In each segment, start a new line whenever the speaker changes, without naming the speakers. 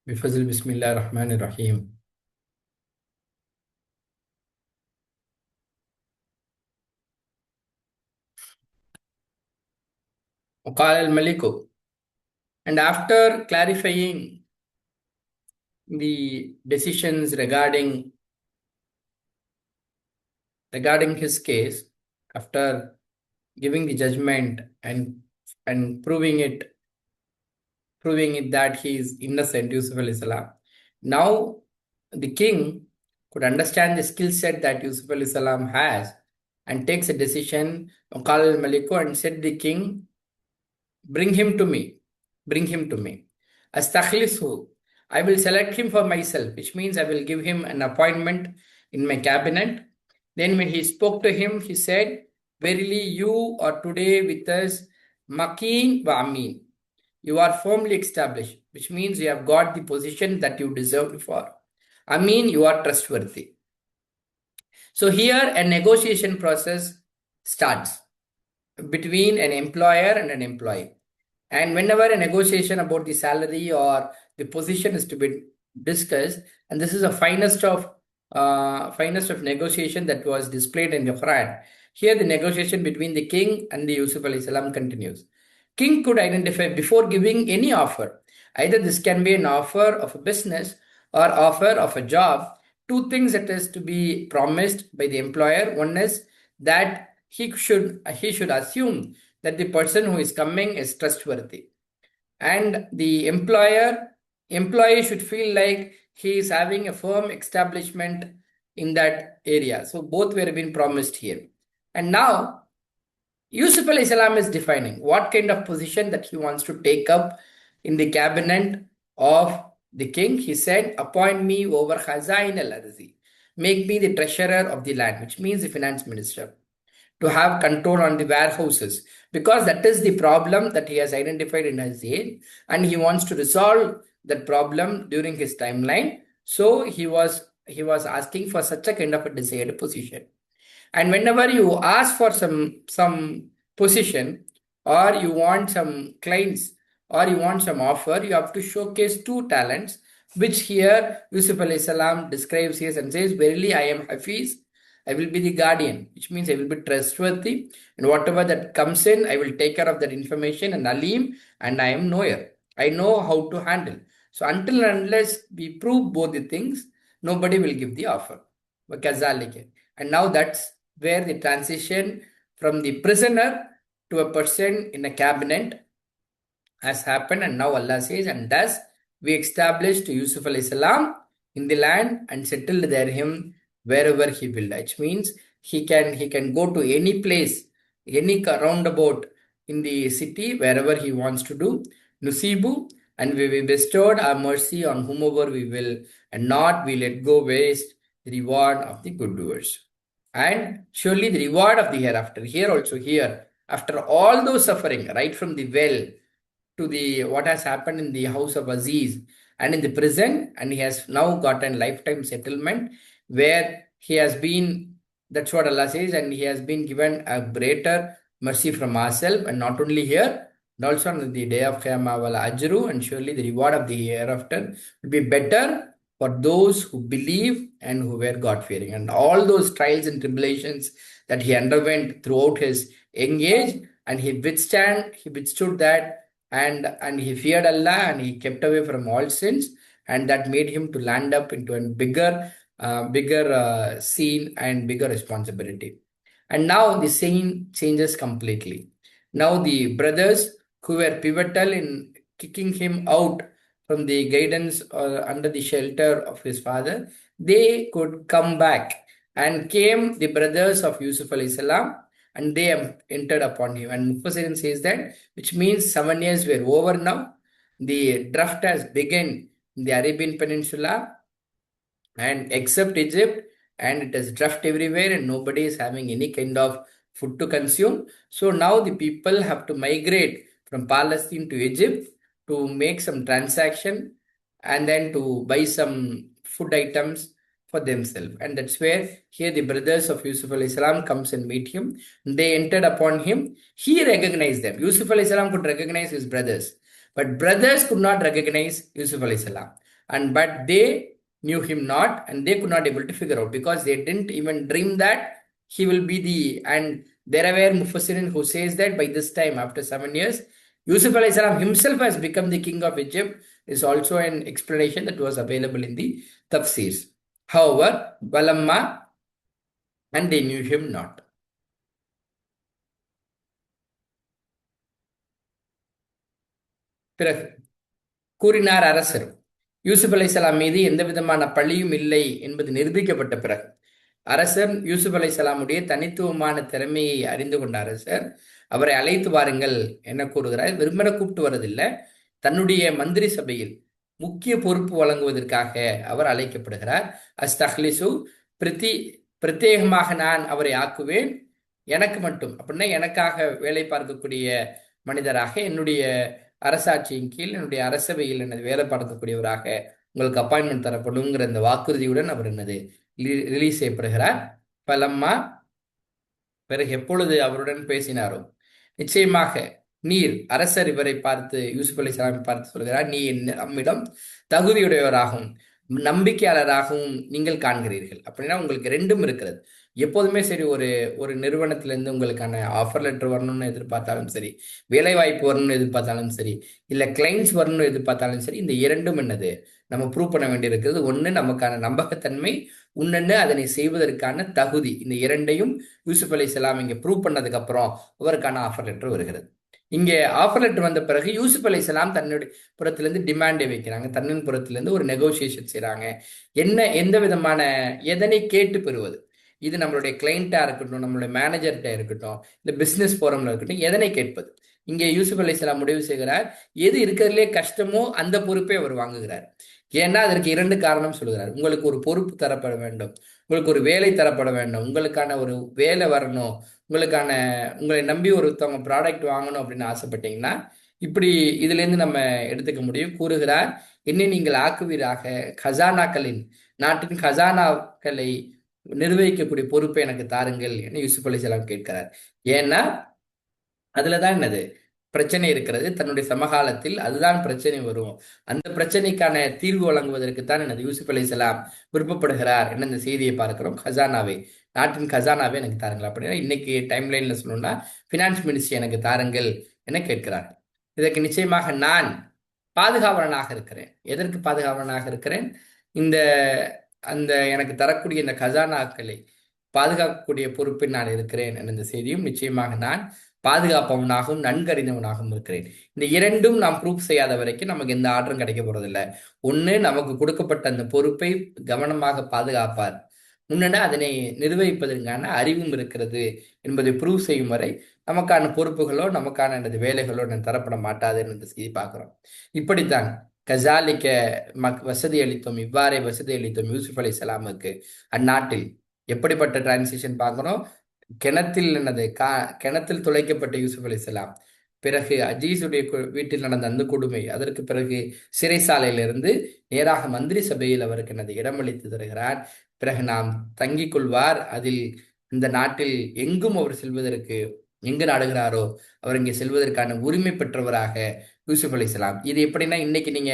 بفضل بسم الله الرحمن الرحيم. وقال الملك, and after clarifying the decisions regarding his case, after giving the judgment and proving it that he is innocent, Yusuf alayhi salam. Now the king could understand the skill set that Yusuf alayhi salam has and takes a decision. وقال الملك, and said the king, bring him to me. Bring him to me. Astakhlishu. I will select him for myself, which means I will give him an appointment in my cabinet. Then when he spoke to him, he said, verily you are today with us, Makin wa Amin. You are firmly established, which means you have got the position that you deserved for. Amin, you are trustworthy. So here a negotiation process starts between an employer and an employee. And whenever a negotiation about the salary or the position is to be discussed, and this is a finest of negotiation that was displayed in the Quran. Here, the negotiation between the king and the Yusuf alayhi salam continues. King could identify before giving any offer. Either this can be an offer of a business or offer of a job. Two things that is to be promised by the employer. One is that he should assume that the person who is coming is trustworthy, and the employee should feel like he is having a firm establishment in that area. So both were being promised here. And now Yusuf alayhi salam is defining what kind of position that he wants to take up in the cabinet of the king. He said, appoint me over Khazain al-Arzi. Make me the treasurer of the land, which means the finance minister, to have control on the warehouses, because that is the problem that he has identified in his age, and he wants to resolve that problem during his timeline. So he was asking for such a kind of a desired position. And whenever you ask for some position, or you want some clients, or you want some offer, you have to showcase two talents, which here Yusuf alayhi salam describes here and says, verily I am Hafiz, I will be the guardian, which means I will be trustworthy, and whatever that comes in, I will take care of that information, and Alim, and I am knower. I know how to handle. So until and unless we prove both the things, nobody will give the offer. And now that's where the transition from the prisoner to a person in a cabinet has happened. And now Allah says, and thus we established Yusuf alayhi salam in the land and settled there him wherever he will. Which means he can go to any place, any roundabout in the city, wherever he wants to do. Nusibu, and we bestowed our mercy on whomever we will, and not we let go waste the reward of the good doers. And surely the reward of the hereafter. Here also, here, after all those suffering, right from the well to the what has happened in the house of Aziz and in the prison, and he has now gotten lifetime settlement where he has been, that's what Allah says, and he has been given a greater mercy from ourselves, and not only here, but also on the day of Qiyamah wal Ajru, and surely the reward of the hereafter will be better for those who believe and who were God-fearing. And all those trials and tribulations that he underwent throughout his young age, and he withstood that, and he feared Allah, and he kept away from all sins, and that made him to land up into a bigger scene and bigger responsibility. And now the scene changes completely. Now the brothers who were pivotal in kicking him out from the guidance or under the shelter of his father, they could come back, and came the brothers of Yusuf alayhi salam, and they entered upon him. And Mufassirin says that, which means 7 years were over now. The draft has begun in the Arabian Peninsula, and except Egypt, and it is draft everywhere, and nobody is having any kind of food to consume. So now the people have to migrate from Palestine to Egypt to make some transaction, and then to buy some food items for themselves. And that's where here the brothers of Yusuf alayhi salam comes and meet him. They entered upon him. He recognized them. Yusuf alayhi salam could recognize his brothers, but brothers could not recognize Yusuf alayhi salam. and but they knew him not, and they could not able to figure out, because they didn't even dream that he will be the. And there were Mufassirin who says that by this time, after 7 years, Yusuf alayhi salam himself has become the king of Egypt, is also an explanation that was available in the tafsirs. However, Balamma, and they knew him not. பிறகு கூறினார் அரசர், யூசுப் அலைஹிஸ்ஸலாம் மீது எந்த விதமான பழியும் இல்லை என்பது நிரூபிக்கப்பட்ட பிறகு அரசர் யூசுப் அலைஹிஸ்ஸலாமுடைய தனித்துவமான திறமையை அறிந்து கொண்ட அரசர் அவரை அழைத்து வாருங்கள் என கூறுகிறார். விரும்பன கூப்பிட்டு வரதில்லை, தன்னுடைய மந்திரி சபையில் முக்கிய பொறுப்பு வழங்குவதற்காக அவர் அழைக்கப்படுகிறார். அஸ்தஹ்லிசு, பிரதி பிரத்யேகமாக நான் அவரை ஆக்குவேன், எனக்கு மட்டும் அப்படின்னா எனக்காக வேலை பார்க்கக்கூடிய மனிதராக, என்னுடைய அரசாட்சியின் கீழ், என்னுடைய அரசவையில் என்னது வேலை பார்க்கக்கூடியவராக உங்களுக்கு அப்பாயின்மெண்ட் தரப்படுங்கிற இந்த வாக்குறுதியுடன் அவர் என்னது ரிலீஸ் செய்யப்படுகிறார். பலம்மா, பிறகு எப்பொழுது அவருடன் பேசினாரோ, நிச்சயமாக நீர், அரசர் இவரை பார்த்து யூசுப் அலைஹிஸ்ஸலாமை பார்த்து சொல்கிறார், நீ நம்மிடம் தகுதியுடையவராகவும் நம்பிக்கையாளராகவும் நீங்கள் காண்கிறீர்கள். அப்படின்னா உங்களுக்கு ரெண்டும் இருக்கிறது. எப்போதுமே சரி, ஒரு ஒரு நிறுவனத்திலேருந்து உங்களுக்கான ஆஃபர் லெட்டர் வரணும்னு எதிர்பார்த்தாலும் சரி, வேலை வாய்ப்பு வரணும்னு எதிர்பார்த்தாலும் சரி, இல்லை கிளைண்ட்ஸ் வரணும்னு எதிர்பார்த்தாலும் சரி, இந்த இரண்டும் என்னது நம்ம ப்ரூவ் பண்ண வேண்டியிருக்கிறது. ஒன்று நமக்கான நம்பகத்தன்மை, இன்னொன்று அதனை செய்வதற்கான தகுதி. இந்த இரண்டையும் யூசுப் அலைஹிஸ்ஸலாம் இங்கே ப்ரூவ் பண்ணதுக்கப்புறம் அவருக்கான ஆஃபர் லெட்டர் வருகிறது. இங்கே ஆஃபர் லெட்டர் வந்த பிறகு யூசுப் அலைஹிஸ்ஸலாம் தன்னுடைய புறத்திலிருந்து டிமாண்டை வைக்கிறாங்க, தன்னின் புறத்திலிருந்து ஒரு நெகோசியேஷன் செய்கிறாங்க. எந்த விதமான எதனை கேட்டு பெறுவது, இது நம்மளுடைய கிளைண்ட்டாக இருக்கட்டும், நம்மளுடைய மேனேஜர்கிட்ட இருக்கட்டும், இல்லை பிஸ்னஸ் ஃபோரமில் இருக்கட்டும், எதனை கேட்பது. இங்கே யூசுப் அலைஹிஸ்ஸலாம் முடிவு செய்கிறார், எது இருக்கிறதுலே கஷ்டமோ அந்த பொறுப்பை அவர் வாங்குகிறார். ஏன்னா அதற்கு இரண்டு காரணம் சொல்கிறார். உங்களுக்கு ஒரு பொறுப்பு தரப்பட வேண்டும், உங்களுக்கு ஒரு வேலை தரப்பட வேண்டும், உங்களுக்கான ஒரு வேலை வரணும், உங்களை நம்பி ஒருத்தவங்க ப்ராடக்ட் வாங்கணும் அப்படின்னு ஆசைப்பட்டீங்கன்னா இப்படி இதுலேருந்து நம்ம எடுத்துக்க முடியும். கூறுகிறார், என்னை நீங்கள் ஆக்குவீராக, கசானாக்களின், நாட்டின் கசானாக்களை நிர்வகிக்கக்கூடிய பொறுப்பை எனக்கு தாருங்கள் என்று யூசுப் அலைஹிஸ்ஸலாம் கேட்கிறார். ஏன்னா அதுலதான் என்னது பிரச்சனை இருக்கிறது. தன்னுடைய சமகாலத்தில் அதுதான் பிரச்சனை வரும். அந்த பிரச்சனைக்கான தீர்வு வழங்குவதற்குத்தான் எனது யூசுப் அலைஹிஸ்ஸலாம் விருப்பப்படுகிறார் என்ன இந்த செய்தியை பார்க்கிறோம். கசானாவை, நாட்டின் கசானாவை எனக்கு தாருங்கள். அப்படின்னா இன்னைக்கு டைம் லைன்ல சொல்லணும்னா பினான்ஸ் மினிஸ்ட்ரி எனக்கு தாருங்கள் என கேட்கிறார். இதற்கு நிச்சயமாக நான் பாதுகாவலனாக இருக்கிறேன். எதற்கு பாதுகாவலனாக இருக்கிறேன்? இந்த அந்த எனக்கு தரக்கூடிய இந்த கசானாக்களை பாதுகாக்கக்கூடிய பொறுப்பில் நான் இருக்கிறேன் என்ற இந்த செய்தியும், நிச்சயமாக நான் பாதுகாப்பவனாகவும் நன்கறிந்தவனாகவும் இருக்கிறேன். இந்த இரண்டும் நாம் ப்ரூஃப் செய்யாத வரைக்கும் நமக்கு எந்த ஆர்டரும் கிடைக்க போறதில்லை. ஒன்று, நமக்கு கொடுக்கப்பட்ட அந்த பொறுப்பை கவனமாக பாதுகாப்பார், முன்னே அதனை நிர்வகிப்பதற்கான அறிவும் இருக்கிறது என்பதை ப்ரூவ் செய்யும் வரை நமக்கான பொறுப்புகளோ நமக்கான வேலைகளோ தரப்பட மாட்டாது என்று செய்தி பார்க்கிறோம். இப்படித்தான் கசாலிக்க வசதி அளித்தோம், இவ்வாறே வசதி அளித்தோம் யூசுப் அலைஹிஸ்ஸலாமுக்கு. அந்நாட்டில் எப்படிப்பட்ட டிரான்சிஷன் பார்க்கிறோம். கிணத்தில் துளைக்கப்பட்ட யூசுப் அலைஹிஸ்ஸலாம், பிறகு அஜீஸுடைய வீட்டில் நடந்த அந்த கொடுமை, அதற்கு பிறகு சிறைசாலையிலிருந்து நேராக மந்திரி சபையில் அவருக்கு இடமளித்து தருகிறார். பிறகு நாம் தங்கிக் கொள்வார். அதில் இந்த நாட்டில் எங்கும் அவர் செல்வதற்கு, எங்கு நாடுகிறாரோ அவர் இங்கே செல்வதற்கான உரிமை பெற்றவராக யூசுப் அலைஹிஸ்ஸலாம். இது எப்படின்னா, இன்னைக்கு நீங்க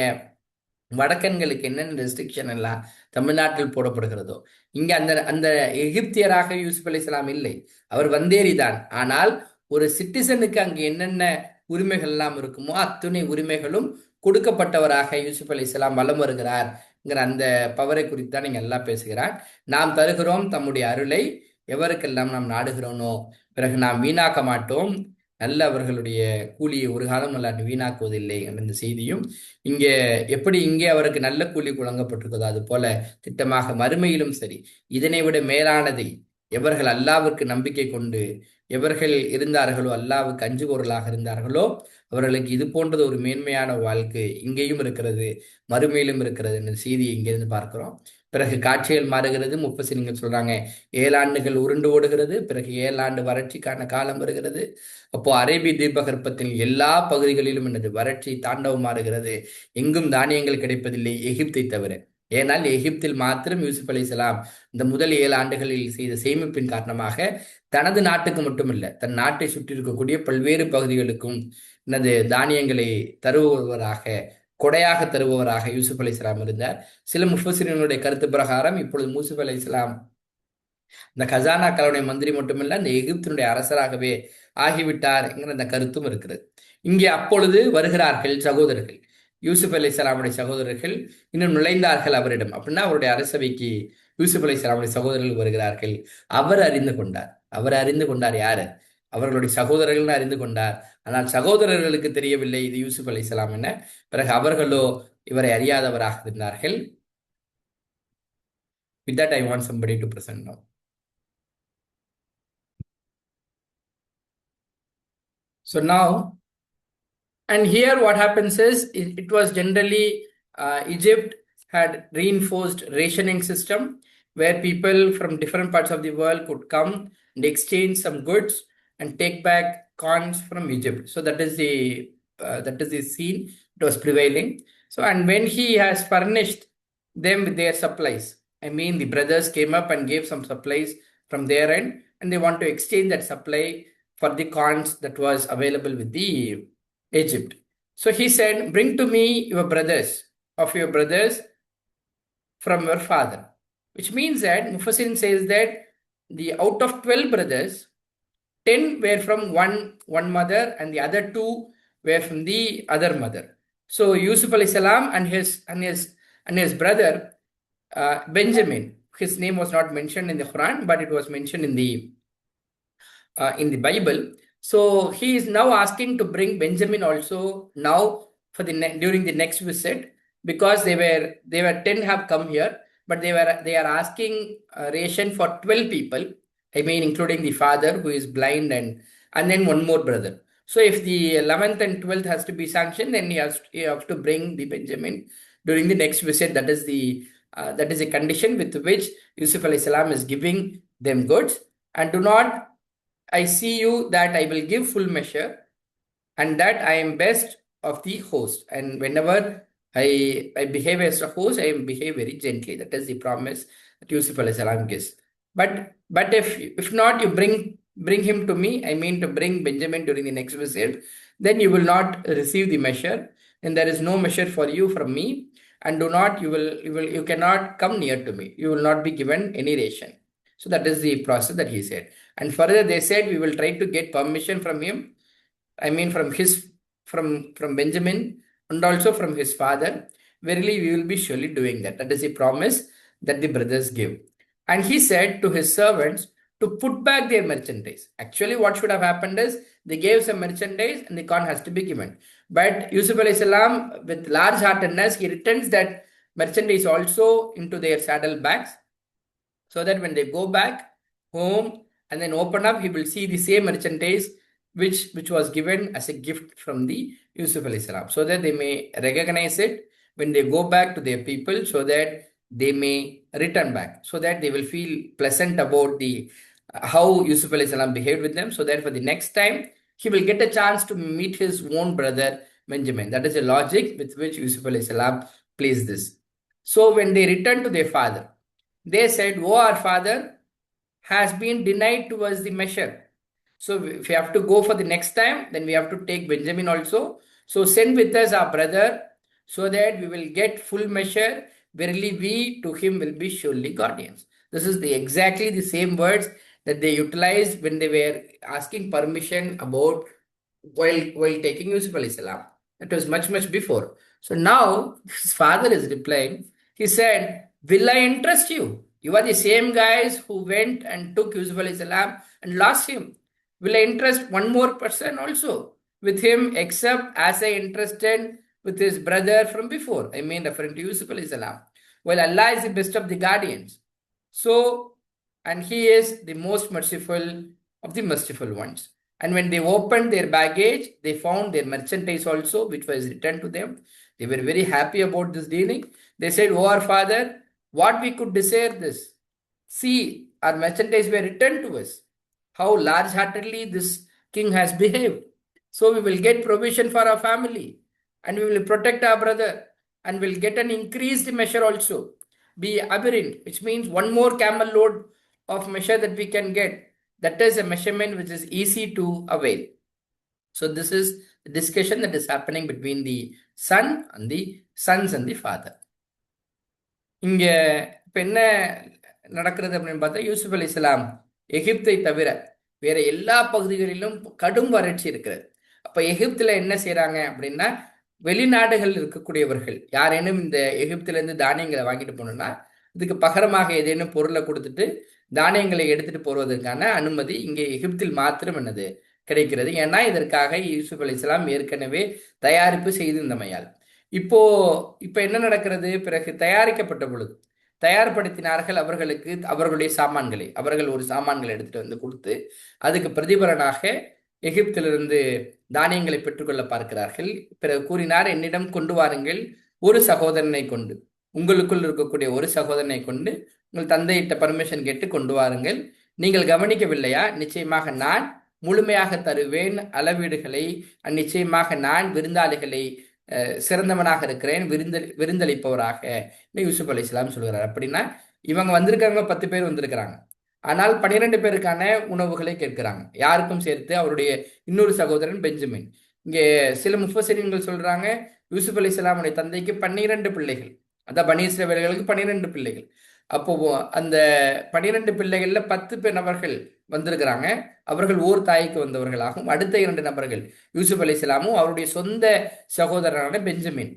வடக்கன்களுக்கு என்னென்ன ரெஸ்ட்ரிக்ஷன் எல்லாம் தமிழ்நாட்டில் போடப்படுகிறதோ, இங்க அந்த அந்த எகிப்தியராக யூசுப் அலைஹிஸ்ஸலாம் இல்லை, அவர் வந்தேறிதான். ஆனால் ஒரு சிட்டிசனுக்கு அங்கு என்னென்ன உரிமைகள் எல்லாம் இருக்குமோ அத்துணை உரிமைகளும் கொடுக்கப்பட்டவராக யூசுப் அலைஹிஸ்ஸலாம் வலம் வருகிறார் அந்த பவரை குறித்து தான் நீங்க எல்லாம் பேசுகிறார். நாம் தருகிறோம் தம்முடைய அருளை, எவருக்கெல்லாம் நாம் நாடுகிறோனோ பிறகு நாம் வீணாக்க மாட்டோம், நல்ல அவர்களுடைய கூலியை ஒரு காலம் நல்லா வீணாக்குவதில்லை என்ற இந்த செய்தியும், இங்கே அவருக்கு நல்ல கூலி வழங்கப்பட்டிருக்கிறதோ அது போல திட்டமாக மறுமையிலும் சரி, இதனை விட மேலானதை எவர்கள் அல்லாஹ்விற்கு நம்பிக்கை கொண்டு எவர்கள் இருந்தார்களோ, அல்லாஹ்வுக்கு அஞ்சுபவர்களாக இருந்தார்களோ, அவர்களுக்கு இது போன்றது ஒரு மேன்மையான வாழ்க்கை இங்கேயும் இருக்கிறது, மறுமையிலும் இருக்கிறது என்ற செய்தியை இங்கிருந்து பார்க்கிறோம். பிறகு காட்சிகள் மாறுகிறது. முஃபஸிர்கள் சொல்றாங்க 7 ஆண்டுகள் உருண்டு ஓடுகிறது, பிறகு 7 ஆண்டு வறட்சிக்கான காலம் வருகிறது. அப்போ அரேபிய தீபகற்பத்தின் எல்லா பகுதிகளிலும் வறட்சி தாண்டவம் மாறுகிறது. எங்கும் தானியங்கள் கிடைப்பதில்லை எகிப்தை தவிர. ஏனால் எகிப்தில் மாத்திரம் யூசுப் அலைஹிஸ்ஸலாம் இந்த முதல் 7 ஆண்டுகளில் செய்த சேமிப்பின் காரணமாக தனது நாட்டுக்கு மட்டுமல்ல, தன் நாட்டை சுற்றி இருக்கக்கூடிய பல்வேறு பகுதிகளுக்கும் தானியங்களை தருபவராக, கொடையாக தருபவராக யூசுப் அலைஹிஸ்ஸலாம் இருந்தார். சில முஃபஸிரினுடைய கருத்து பிரகாரம் இப்பொழுது யூசுப் அலைஹிஸ்ஸலாம் இந்த கஜானாக்களுடைய மந்திரி மட்டுமில்ல, அந்த எகிப்தினுடைய அரசராகவே ஆகிவிட்டார் என்கிற அந்த கருத்தும் இருக்கிறது. இங்கே அப்பொழுது வருகிறார்கள் சகோதரர்கள், யூசுப் அலைஹிஸ்ஸலாமுடைய சகோதரர்கள் இன்னும் நுழைந்தார்கள் அவரிடம். அப்படின்னா அவருடைய அரசவைக்கு யூசுப் அலைஹிஸ்ஸலாமுடைய சகோதரர்கள் வருகிறார்கள். அவர் அறிந்து கொண்டார். அவர் அறிந்து கொண்டார் யாரு? அவர்களுடைய சகோதரர்கள் அறிந்து கொண்டார். ஆனால் சகோதரர்களுக்கு தெரியவில்லை இது யூசுப் அலைஹிஸ்ஸலாம் என. பிறகு அவர்களோ இவரை அறியாதவராக இருந்தார்கள். With that, I want somebody to present now. So now, and here what happens is, it was generally Egypt had reinforced rationing system where people from different parts of the world could come and exchange some goods and take back coins from Egypt. So that is the scene it was prevailing. So, and when he has furnished them with their supplies, I mean the brothers came up and gave some supplies from their end, and they want to exchange that supply for the coins that was available with the Egypt. So he said, bring to me your brothers from your father. Which means that Mufassirin says that the out of 12 brothers, 10 were from one mother and the other 2 were from the other mother. So Yusuf alayhi salam and his brother Benjamin, his name was not mentioned in the Quran, but it was mentioned in the Bible. So he is now asking to bring Benjamin also now for during the next visit, because they were 10 have come here, but they are asking ration for 12 people. I mean, including the father who is blind and then one more brother. So if the 11th and 12th has to be sanctioned, then he has to bring the Benjamin during the next visit. That is a condition with which Yusuf alayhi salam is giving them goods. And do not, I see you that I will give full measure, and that I am best of the host. And whenever I behave as a host, I behave very gently. That is the promise that Yusuf alayhi salam gives. But if not, you bring him to me, I mean to bring Benjamin during the next visit, then you will not receive the measure, and there is no measure for you from me, and you cannot come near to me. You will not be given any ration. So that is the process that he said. And further they said, we will try to get permission from him, I mean from Benjamin and also from his father. Verily we will be surely doing that. That is a promise that the brothers give. And he said to his servants to put back their merchandise. Actually what should have happened is, they gave some merchandise and the corn has to be given. But Yusuf alayhi salam, with large heartedness, he returns that merchandise also into their saddle bags, so that when they go back home and then open up, he will see the same merchandise which was given as a gift from the Yusuf alayhi salam, so that they may recognize it when they go back to their people, so that they may return back, so that they will feel pleasant about the how Yusuf alayhi salam behaved with them, so that for the next time he will get a chance to meet his own brother Benjamin. That is a logic with which Yusuf alayhi salam placed this. So when they returned to their father, they said, "Oh, our father has been denied to us the measure. So if we have to go for the next time, then we have to take Benjamin also. So send with us our brother, so that we will get full measure. Verily we to him will be surely guardians." This is exactly the same words that they utilized when they were asking permission about while taking Yusuf alayhi salam. That was much before. So now his father is replying. He said, "Will I entrust you? You are the same guys who went and took Yusuf alayhi salam and lost him. Will I entrust one more person also with him, except as I entrusted with his brother from before?" I mean, referring to Yusuf alayhi salam. Well, Allah is the best of the guardians. So, and he is the most merciful of the merciful ones. And when they opened their baggage, they found their merchandise also, which was returned to them. They were very happy about this dealing. They said, "Oh, our father, what we could desire this? See, our merchandise were returned to us. How large-heartedly this king has behaved. So we will get provision for our family, and we will protect our brother, and will get an increased measure also. Be aberrant," which means one more camel load of measure that we can get. That is a measurement which is easy to avail. So this is discussion that is happening between the son and the sons and the father. இங்க இப்ப என்ன நடக்கிறது அப்படின்னு பார்த்தா, யூசுப் அலைஹிஸ்ஸலாம் எகிப்தை தவிர வேற எல்லா பகுதிகளிலும் கடும் வறட்சி இருக்கிறது. அப்ப எகிப்துல என்ன செய்றாங்க அப்படின்னா, வெளிநாடுகள் இருக்கக்கூடியவர்கள் யாரேனும் இந்த எகிப்திலிருந்து தானியங்களை வாங்கிட்டு போகணும்னா, இதுக்கு பகரமாக ஏதேனும் பொருளை கொடுத்துட்டு தானியங்களை எடுத்துட்டு போவதற்கான அனுமதி இங்கே எகிப்தில் மாத்திரம் என்னது கிடைக்கிறது. ஏன்னா இதற்காக யூசுப் அலைஹிஸ்ஸலாம் ஏற்கனவே தயாரிப்பு செய்திருந்தமையால். இப்போ இப்ப என்ன நடக்கிறது? பிறகு தயாரிக்கப்பட்ட பொழுது தயார்படுத்தினார்கள் அவர்களுக்கு அவர்களுடைய சாமான்களை. அவர்கள் ஒரு சாமான்களை எடுத்துட்டு வந்து கொடுத்து அதுக்கு பிரதிபலனாக எகிப்திலிருந்து தானியங்களை பெற்றுக்கொள்ள பார்க்கிறார்கள். பிறகு கூறினார், என்னிடம் கொண்டு வாருங்கள் ஒரு சகோதரனை கொண்டு, உங்களுக்குள் இருக்கக்கூடிய ஒரு சகோதரனை கொண்டு உங்கள் தந்தையிட்ட பர்மிஷன் கேட்டு கொண்டு வாருங்கள். நீங்கள் கவனிக்கவில்லையா? நிச்சயமாக நான் முழுமையாக தருவேன் அளவீடுகளை. நிச்சயமாக நான் விருந்தாளிகளை சிறந்தவனாக இருக்கிறேன், விருந்தளிப்பவராக யூசுப் அலைஹிஸ்ஸலாம் சொல்கிறார். அப்படின்னா இவங்க வந்திருக்காங்க, 10 பேர் வந்திருக்கிறாங்க. ஆனால் 12 பேருக்கான உணவுகளை கேட்கிறாங்க, யாருக்கும் சேர்த்து அவருடைய இன்னொரு சகோதரன் பெஞ்சமின். இங்கே சில முஃபஸிரீன்கள் சொல்றாங்க, யூசுப் அலைஹிஸ்ஸலாமுடைய தந்தைக்கு 12 பிள்ளைகள், அதான் பனி இஸ்ரவேலர்களுக்கு 12 பிள்ளைகள். அப்போ அந்த 12 பிள்ளைகள்ல 10 நபர்கள் வந்திருக்கிறாங்க, அவர்கள் ஓர் தாய்க்கு வந்தவர்களாகவும், அடுத்த 2 நபர்கள் யூசுப் அலைஹிஸ்ஸலாமும் அவருடைய சொந்த சகோதரனான பெஞ்சமின்,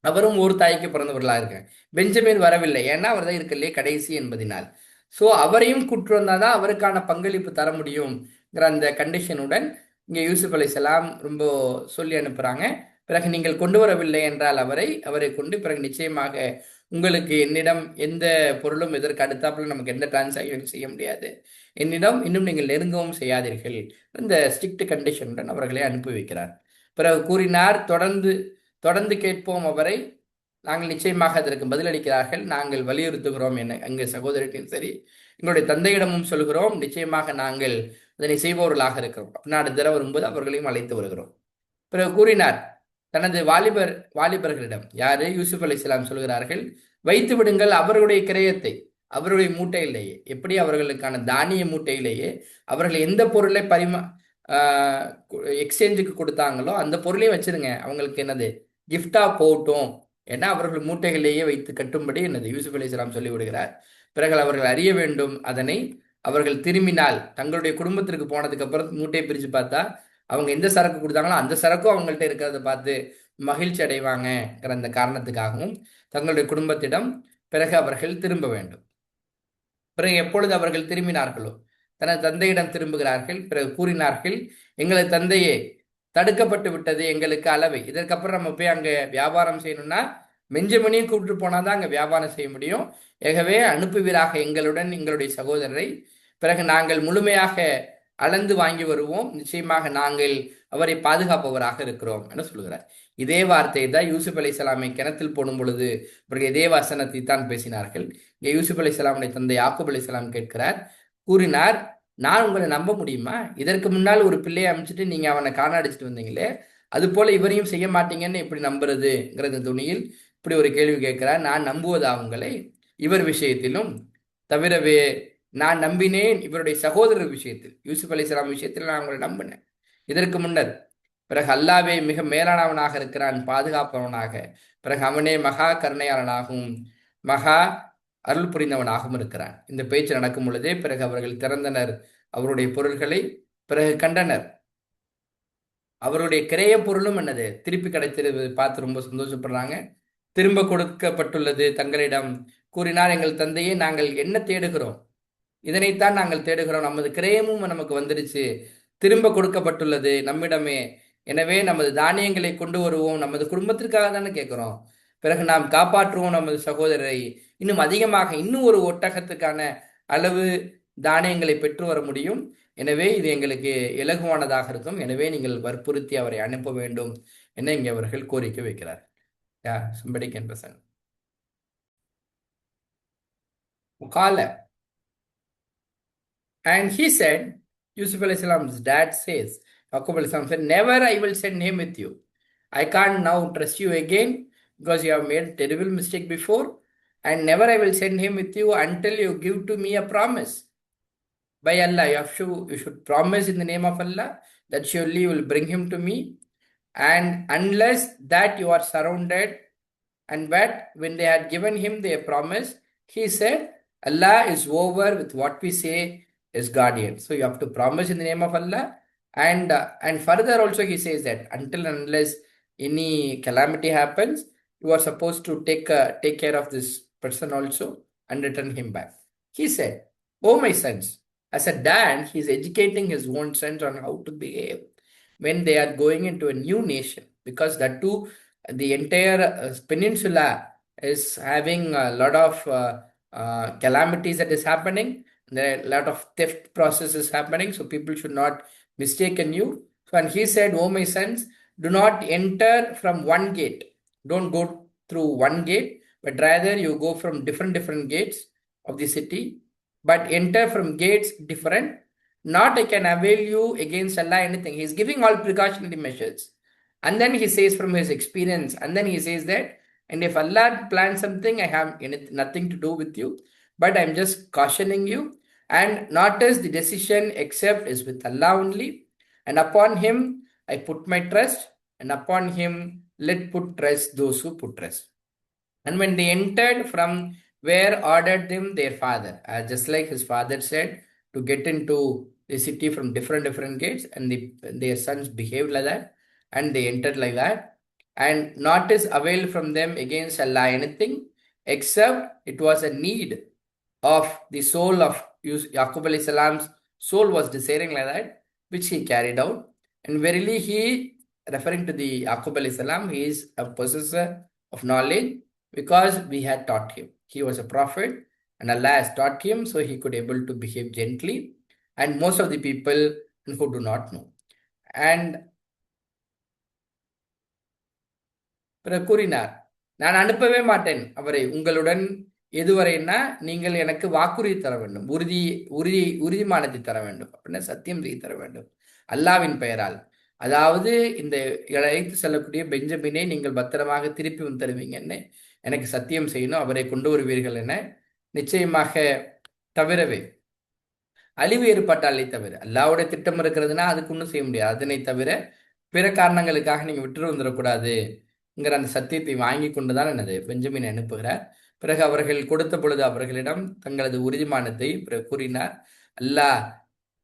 அவரும் ஒரு தாய்க்கு பிறந்தவர்களாக இருக்காங்க. பெஞ்சமின் வரவில்லை, ஏன்னா அவர் தான் இருக்கலே கடைசி என்பதினால். ஸோ அவரையும் கூட்டு வந்தாதான் அவருக்கான பங்களிப்பு தர முடியுங்கிற அந்த கண்டிஷனுடன் இங்கே யூசுப் அலைஹிஸ்ஸலாம் ரொம்ப சொல்லி அனுப்புறாங்க. பிறகு நீங்கள் கொண்டு வரவில்லை என்றால் அவரை கொண்டு பிறகு நிச்சயமாக உங்களுக்கு என்னிடம் எந்த பொருளும் இதற்கு அடுத்தாப்புல நமக்கு எந்த டிரான்சாக்ஷன் செய்ய முடியாது, என்னிடம் இன்னும் நீங்கள் நெருங்கவும் செய்யாதீர்கள், இந்த ஸ்ட்ரிக்ட் கண்டிஷனுடன் அவர்களை அனுப்பி வைக்கிறார். பிறகு கூறினார், தொடர்ந்து தொடர்ந்து கேட்போம் அவரை, நாங்கள் நிச்சயமாக அதற்கு பதிலளிக்கிறார்கள். நாங்கள் வலியுறுத்துகிறோம், என்ன அங்கே சகோதரிட்டையும் சரி எங்களுடைய தந்தையிடமும் சொல்கிறோம், நிச்சயமாக நாங்கள் அதனை செய்பவர்களாக இருக்கிறோம். நாடு தர வரும்போது அவர்களையும் அழைத்து வருகிறோம். பிறகு கூறினார் தனது வாலிபர்களிடம், யாரு? யூசுப் அலைஹிஸ்ஸலாம் சொல்கிறார்கள், வைத்து விடுங்கள் அவர்களுடைய கிரயத்தை, அவருடைய மூட்டையிலேயே, எப்படி அவர்களுக்கான தானிய மூட்டையிலேயே அவர்கள் எந்த பொருளை எக்ஸ்சேஞ்சுக்கு கொடுத்தாங்களோ அந்த பொருளையும் வச்சிருங்க, அவங்களுக்கு என்னது கிஃப்டா போட்டும், ஏன்னா அவர்கள் மூட்டைகளிலேயே வைத்து கட்டும்படி என்னது யூசுப் அலைஹிஸ்ஸலாம் சொல்லி விடுகிறார். பிறகு அவர்கள் அறிய வேண்டும், அதனை அவர்கள் திரும்பினால் தங்களுடைய குடும்பத்திற்கு போனதுக்கு அப்புறம் மூட்டையை பிரித்து பார்த்தா அவங்க எந்த சரக்கு கொடுத்தாங்களோ அந்த சரக்கும் அவங்கள்ட்ட இருக்கிறத பார்த்து மகிழ்ச்சி அடைவாங்கங்கிற அந்த காரணத்துக்காகவும் தங்களுடைய குடும்பத்திடம் பிறகு அவர்கள் திரும்ப வேண்டும். பிறகு எப்பொழுது அவர்கள் திரும்பினார்களோ தனது தந்தையிடம் திரும்புகிறார்கள். பிறகு கூறினார்கள், எங்களது தந்தையே, தடுக்கப்பட்டு விட்டது எங்களுக்கு அளவை, இதற்கப்புறம் நம்ம போய் அங்கே வியாபாரம் செய்யணும்னா பெஞ்சமினையும் கூப்பிட்டு போனாதான் அங்கே வியாபாரம் செய்ய முடியும். ஆகவே அனுப்புவீராக எங்களுடன் எங்களுடைய சகோதரரை, பிறகு நாங்கள் முழுமையாக அளந்து வாங்கி வருவோம், நிச்சயமாக நாங்கள் அவரை பாதுகாப்பவராக இருக்கிறோம் என சொல்கிறார். இதே வார்த்தை தான் யூசுப் அலைஹிஸ்ஸலாமை கிணத்தில் போடும் பொழுது அவர்கள் இதே வசனத்தை தான் பேசினார்கள். இங்கே யூசுப் அலைஹிஸ்ஸலாமுடைய தந்தை யாக்கூப் அலைஹிஸ்ஸலாம் கேட்கிறார், கூறினார், நான் உங்களை நம்ப முடியுமா? இதற்கு முன்னால் ஒரு பிள்ளையை அமைச்சிட்டு நீங்க அவனை காணடிச்சிட்டு வந்தீங்களே, அது போல இவரையும் செய்ய மாட்டீங்கன்னு எப்படி நம்புறதுங்கிறது துணியில் இப்படி ஒரு கேள்வி கேட்கிறார். நான் நம்புவதா உங்களை இவர் விஷயத்திலும், தவிரவே நான் நம்பினேன் இவருடைய சகோதரர் விஷயத்தில், யூசுப் அலைஹிஸ்ஸலாம் விஷயத்தில் நான் உங்களை நம்பினேன் இதற்கு முன்னர். பிறகு அல்லாவே மிக மேலானவனாக இருக்கிறான், பாதுகாப்பவனாக, பிறகு அவனே மகா கருணையாளனாகவும் மகா அருள் புரிந்தவனாகவும் இருக்கிறான். இந்த பேச்சு நடக்கும் பொழுதே பிறகு அவர்கள் திறந்தனர் அவருடைய பொருள்களை, பிறகு கண்டனர் அவருடைய கிரைய பொருளும் என்னது திருப்பி கிடைத்திருப்பதை பார்த்து ரொம்ப சந்தோஷப்படுறாங்க. திரும்ப கொடுக்கப்பட்டுள்ளது தங்களிடம். கூறினார், எங்கள் தந்தையே, நாங்கள் என்ன தேடுகிறோம்? இதனைத்தான் நாங்கள் தேடுகிறோம், நமது கிரயமும் நமக்கு வந்துருச்சு, திரும்ப கொடுக்கப்பட்டுள்ளது நம்மிடமே. எனவே நமது தானியங்களை கொண்டு வருவோம், நமது குடும்பத்திற்காக தானே கேட்கிறோம், பிறகு நாம் காப்பாற்றுவோம் நமது சகோதரரை, இன்னும் அதிகமாக இன்னும் ஒரு ஒட்டகத்துக்கான அளவு தானியங்களை பெற்று வர முடியும். எனவே இது எங்களுக்கு இலகுவானதாக இருக்கும், எனவே நீங்கள் வற்புறுத்தி அவரை அனுப்ப வேண்டும் என இங்கே அவர்கள் கோரிக்கை வைக்கிறார். somebody can present. And he said, Yusuf alayhi salam's dad says, Yaqub alayhi salam said, never I will send him with you. I can't now trust you again because you have made a terrible mistake before, and never I will send him with you until you give to me a promise. By Allah, you should promise in the name of Allah that surely you will bring him to me. And unless that you are surrounded, and but when they had given him their promise, he said, Allah is over with what we say is guardian. So you have to promise in the name of Allah. And further also he says that until and unless any calamity happens, you are supposed to take care of this person also and return him back. He said, "Oh my sons," as a dad, he is educating his own sons on how to behave when they are going into a new nation, because that too, the entire peninsula is having a lot of calamities that is happening. There are a lot of theft processes happening, so people should not mistaken you. So, and he said, "Oh my sons, do not enter from one gate. Don't go through one gate, but rather you go from different gates of the city, but enter from gates different. Not I can avail you against Allah anything." He's giving all precautionary measures. And then he says from his experience, and then he says that, and if Allah plans something, I have nothing to do with you, but I'm just cautioning you. And not as the decision except is with Allah only. And upon him I put my trust, and upon him let put trust those who put trust. And when they entered from where ordered them their father, just like his father said, to get into the city from different gates, and their sons behaved like that, and they entered like that, and not is availed from them against Allah anything, except it was a need of the soul of Yaqub alayhi salam's soul was desiring like that, which he carried out. And verily he, referring to the Yaqub alayhi salam, he is a possessor of knowledge because we had taught him. He was a prophet and Allah has taught him, so he could able to behave gently. And most of the people who do not know. And பிறகு கூறினார், "நான் அனுப்பவே மாட்டேன் அவரை உங்களுடன் எதுவரைன்னா நீங்கள் எனக்கு வாக்குறுதி தர வேண்டும், உறுதிமானத்தை தர வேண்டும், அப்படின்னா சத்தியம் செய்து தர வேண்டும் அல்லாவின் பெயரால். அதாவது இந்த அழைத்து செல்லக்கூடிய பெஞ்சமினை நீங்கள் பத்திரமாக திருப்பி வந்து தருவீங்கன்னு எனக்கு சத்தியம் செய்யணும், அவரை கொண்டு வருவீர்கள் என. நிச்சயமாக தவிரவே அழிவு ஏற்பட்டாலே தவிர, அல்லாவுடைய திட்டம் இருக்கிறதுனா அதுக்கு ஒன்றும் செய்ய முடியாது. அதனை தவிர பிற காரணங்களுக்காக நீங்க விட்டு வந்துடக்கூடாதுங்கிற அந்த சத்தியத்தை வாங்கி கொண்டுதான் என்னது பெஞ்சமின் அனுப்புகிறார். பிறகு அவர்கள் கொடுத்த பொழுது அவர்களிடம் தங்களது உறுதிமானத்தை பிறகு கூறினார். அல்லாஹ்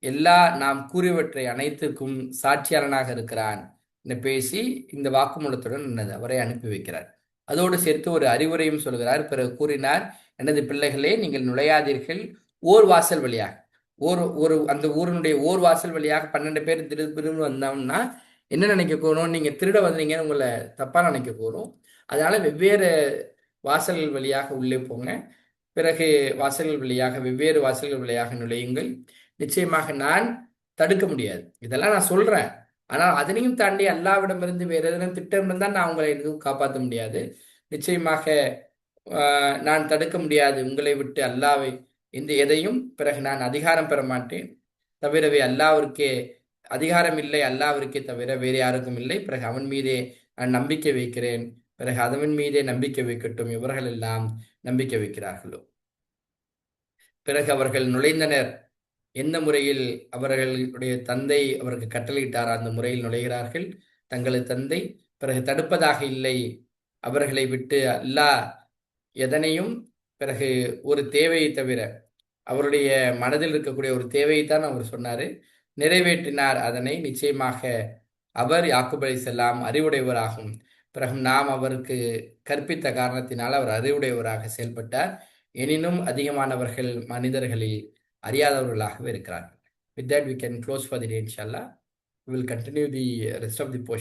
எல்லா நாம் கூறியவற்றை அனைத்துக்கும் சாட்சியாளனாக இருக்கிறான் என்று பேசி இந்த வாக்குமூலத்துடன் என்னது அவரை அனுப்பி வைக்கிறார். அதோடு சேர்த்து ஒரு அறிவுரையும் சொல்கிறார். பிறகு கூறினார், எனது பிள்ளைகளே, நீங்கள் நுழையாதீர்கள் ஓர் வாசல் வழியாக. ஒரு அந்த ஊரினுடைய ஓர் வாசல் வழியாக 12 பேர் திரும்பி வந்தோம்னா என்ன நினைக்க போறோம், நீங்க திருட வந்தீங்கன்னு உங்களை தப்பா நினைக்க போறோம். அதனால வெவ்வேறு வாசல்கள் வழியாக உள்ளே போங்க. பிறகு வாசல்கள் வழியாக வெவ்வேறு வாசல்கள் வழியாக நுழையுங்கள். நிச்சயமாக நான் தடுக்க முடியாது. இதெல்லாம் நான் சொல்றேன். ஆனால் அதனையும் தாண்டி அல்லாவிடமிருந்து வேற எதனா திட்டம் இருந்தால் நான் உங்களை எதுவும் காப்பாற்ற முடியாது. நிச்சயமாக நான் தடுக்க முடியாது உங்களை விட்டு அல்லாவை இந்த எதையும். பிறகு நான் அதிகாரம் பெற மாட்டேன், தவிரவே அல்லாவிற்கே அதிகாரம் இல்லை, அல்லாவிற்கே தவிர வேறு யாருக்கும் இல்லை. பிறகு அவன் மீதே நான் நம்பிக்கை வைக்கிறேன். பிறகு அதவன் மீதே நம்பிக்கை வைக்கட்டும் இவர்கள் எல்லாம் நம்பிக்கை வைக்கிறார்களோ. பிறகு அவர்கள் நுழைந்தனர். எந்த முறையில் அவர்களுடைய தந்தை அவருக்கு கட்டளையிட்டார் அந்த முறையில் நுழைகிறார்கள் தங்களது தந்தை. பிறகு தடுப்பதாக இல்லை அவர்களை விட்டு அல்லாஹ் எதனையும். பிறகு ஒரு தேவையை தவிர, அவருடைய மனதில் இருக்கக்கூடிய ஒரு தேவையைத்தான் அவர் சொன்னார், நிறைவேற்றினார் அதனை. நிச்சயமாக அவர் யாக்கூப் அலைஹிஸ்ஸலாம் அறிவுடையவராகும். பிறகு நாம் அவருக்கு கற்பித்த காரணத்தினால் அவர் அறிவுடையவராக செயல்பட்டார். எனினும் அதிகமானவர்கள் மனிதர்களில் அறியாதவர்களாகவே இருக்கிறார்கள். With that we can close for the day, inshallah. We will continue the rest of the portion